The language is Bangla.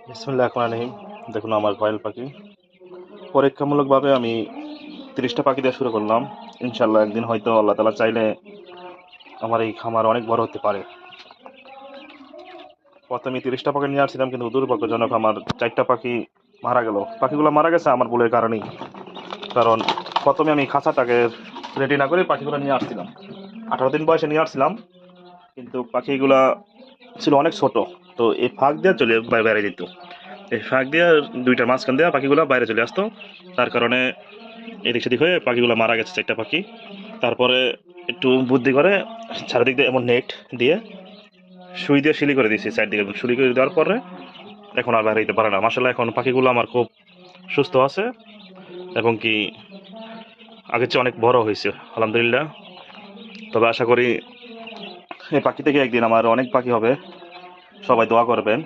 বিসমিল্লাহির রহমানির রহিম। দেখুন আমার কয়েল পাখি। পরীক্ষামূলকভাবে আমি ৩০টা পাখি দিয়ে শুরু করলাম। ইনশাআল্লাহ একদিন হয়তো আল্লাহ তাআলা চাইলে আমার এই খামার অনেক বড় হতে পারে। প্রথমে ৩০টা পাখি নিয়ে আসছিলাম, কিন্তু দুর্ভাগ্যজনক আমার ৪টা পাখি মারা গেল। পাখিগুলো মারা গেছে আমার ভুলের কারণেই। কারণ প্রথমে আমি খাঁচাটাকে রেডি না করে পাখিগুলো নিয়ে আসছিলাম। ১৮ দিন বয়সে নিয়ে আসছিলাম, কিন্তু পাখিগুলা ছিল অনেক ছোট। তো এই ফাঁক দিয়ে চলে বাইরে যেত। এই ফাঁক দিয়ে ২টার মাঝখান দিয়ে পাখিগুলো বাইরে চলে আসতো। তার কারণে এদিক সেদিক হয়ে পাখিগুলো মারা গেছে ৪টা পাখি। তারপরে একটু বুদ্ধি করে চারিদিক দিয়ে এমন নেট দিয়ে সুই দিয়ে সিলি করে দিয়েছি চারদিকে। সিলি করে দেওয়ার পরে এখন আর বাইরে যেতে পারে না। মাশাআল্লাহ এখন পাখিগুলো আমার খুব সুস্থ আছে, এবং কি আগের চেয়ে অনেক বড় হয়েছে আলহামদুলিল্লাহ। তবে আশা করি এই পাখি থেকে একদিন আমার অনেক পাখি হবে। সবাই দোয়া করবেন।